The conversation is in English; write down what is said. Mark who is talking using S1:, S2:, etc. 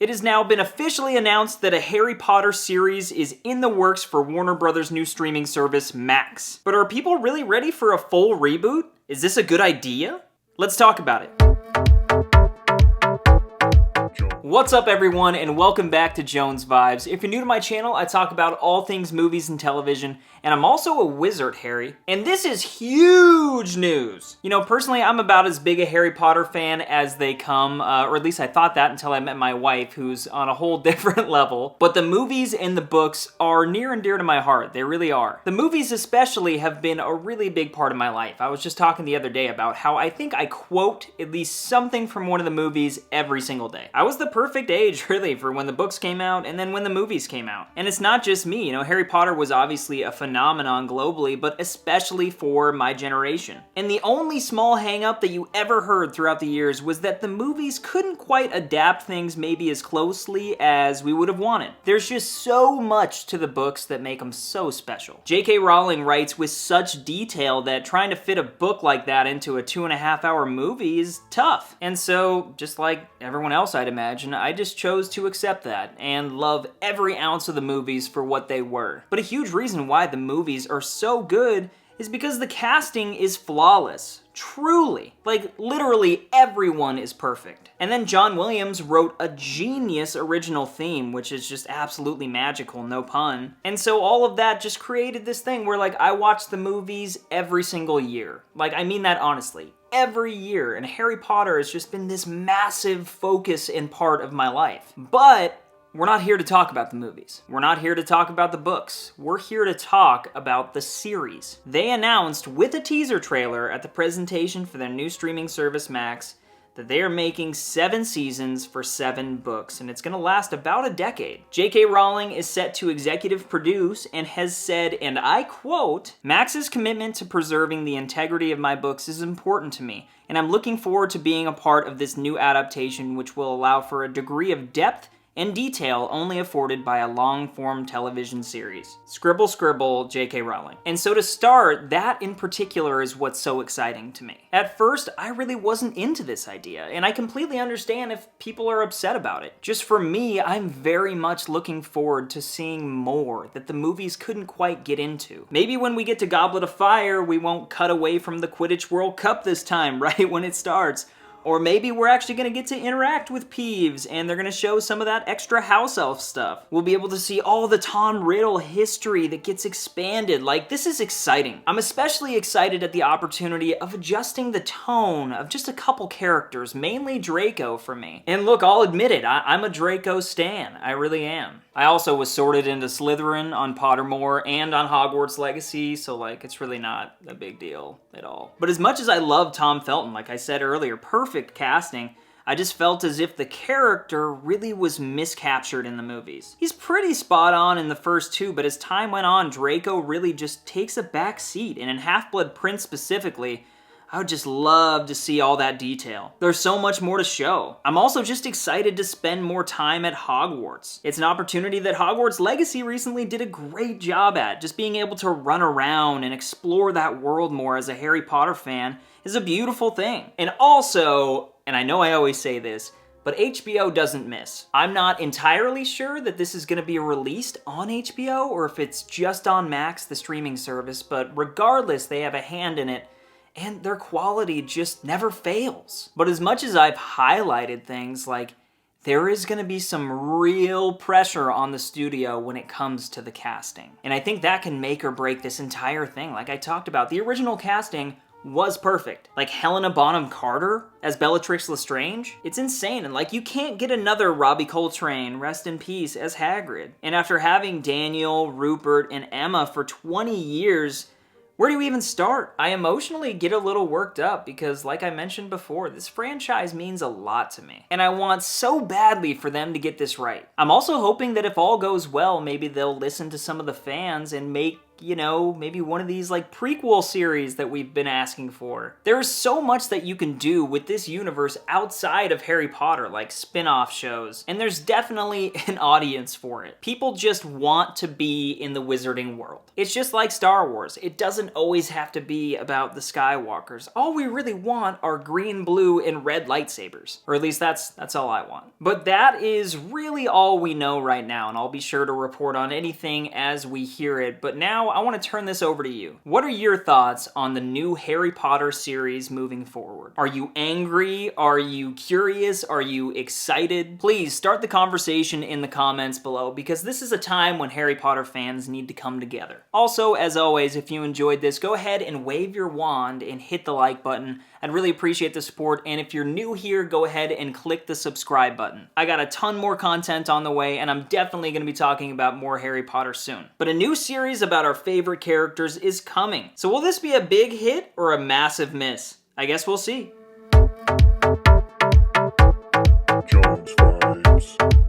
S1: It has now been officially announced that a Harry Potter series is in the works for Warner Brothers' new streaming service, Max. But are people really ready for a full reboot? Is this a good idea? Let's talk about it. What's up everyone, and welcome back to Jones Vibes. If you're new to my channel, I talk about all things movies and television, and I'm also a wizard, Harry. And this is huge news! You know, personally, I'm about as big a Harry Potter fan as they come, or at least I thought that until I met my wife, who's on a whole different level. But the movies and the books are near and dear to my heart, they really are. The movies especially have been a really big part of my life. I was just talking the other day about how I think I quote at least something from one of the movies every single day. I was the perfect age, really, for when the books came out and then when the movies came out. And it's not just me, you know, Harry Potter was obviously a phenomenon globally, but especially for my generation. And the only small hang-up that you ever heard throughout the years was that the movies couldn't quite adapt things maybe as closely as we would have wanted. There's just so much to the books that make them so special. J.K. Rowling writes with such detail that trying to fit a book like that into a 2.5-hour movie is tough. And so, just like everyone else I'd imagine, I just chose to accept that and love every ounce of the movies for what they were. But a huge reason why the movies are so good is because the casting is flawless. Truly. Like, literally everyone is perfect. And then John Williams wrote a genius original theme, which is just absolutely magical, no pun. And so all of that just created this thing where, like, I watch the movies every single year. Like, I mean that honestly. Every year, and Harry Potter has just been this massive focus and part of my life. But we're not here to talk about the movies. We're not here to talk about the books. We're here to talk about the series. They announced with a teaser trailer at the presentation for their new streaming service Max that they are making 7 seasons for 7 books, and it's gonna last about a decade. J.K. Rowling is set to executive produce and has said, and I quote, "Max's commitment to preserving the integrity of my books is important to me, and I'm looking forward to being a part of this new adaptation which will allow for a degree of depth and detail only afforded by a long-form television series." Scribble, scribble, J.K. Rowling. And so to start, that in particular is what's so exciting to me. At first, I really wasn't into this idea, and I completely understand if people are upset about it. Just for me, I'm very much looking forward to seeing more that the movies couldn't quite get into. Maybe when we get to Goblet of Fire, we won't cut away from the Quidditch World Cup this time, right when it starts. Or maybe we're actually gonna get to interact with Peeves and they're gonna show some of that extra house elf stuff. We'll be able to see all the Tom Riddle history that gets expanded. Like, this is exciting. I'm especially excited at the opportunity of adjusting the tone of just a couple characters, mainly Draco for me. And look, I'll admit it, I'm a Draco stan. I really am. I also was sorted into Slytherin on Pottermore and on Hogwarts Legacy, so like, it's really not a big deal at all. But as much as I love Tom Felton, like I said earlier, perfect casting, I just felt as if the character really was miscaptured in the movies. He's pretty spot on in the first 2, but as time went on, Draco really just takes a back seat, and in Half-Blood Prince specifically, I would just love to see all that detail. There's so much more to show. I'm also just excited to spend more time at Hogwarts. It's an opportunity that Hogwarts Legacy recently did a great job at. Just being able to run around and explore that world more as a Harry Potter fan is a beautiful thing. And also, and I know I always say this, but HBO doesn't miss. I'm not entirely sure that this is gonna be released on HBO or if it's just on Max, the streaming service, but regardless, they have a hand in it, and their quality just never fails. But as much as I've highlighted things, like, there is gonna be some real pressure on the studio when it comes to the casting. And I think that can make or break this entire thing. Like I talked about, the original casting was perfect. Like Helena Bonham Carter as Bellatrix Lestrange, it's insane. And like, you can't get another Robbie Coltrane, rest in peace, as Hagrid. And after having Daniel, Rupert, and Emma for 20 years, where do you even start? I emotionally get a little worked up because, like I mentioned before, this franchise means a lot to me. And I want so badly for them to get this right. I'm also hoping that if all goes well, maybe they'll listen to some of the fans and make you know, maybe one of these like prequel series that we've been asking for. There's so much that you can do with this universe outside of Harry Potter, like spin-off shows, and there's definitely an audience for it. People just want to be in the wizarding world. It's just like Star Wars. It doesn't always have to be about the Skywalkers. All we really want are green, blue, and red lightsabers. Or at least that's all I want. But that is really all we know right now, and I'll be sure to report on anything as we hear it. But now I want to turn this over to you. What are your thoughts on the new Harry Potter series moving forward? Are you angry? Are you curious? Are you excited? Please start the conversation in the comments below, because this is a time when Harry Potter fans need to come together. Also, as always, if you enjoyed this, go ahead and wave your wand and hit the like button. I'd really appreciate the support, and if you're new here, go ahead and click the subscribe button. I got a ton more content on the way, and I'm definitely going to be talking about more Harry Potter soon. But a new series about our favorite characters is coming. So will this be a big hit or a massive miss? I guess we'll see.
S2: Jones Vibes.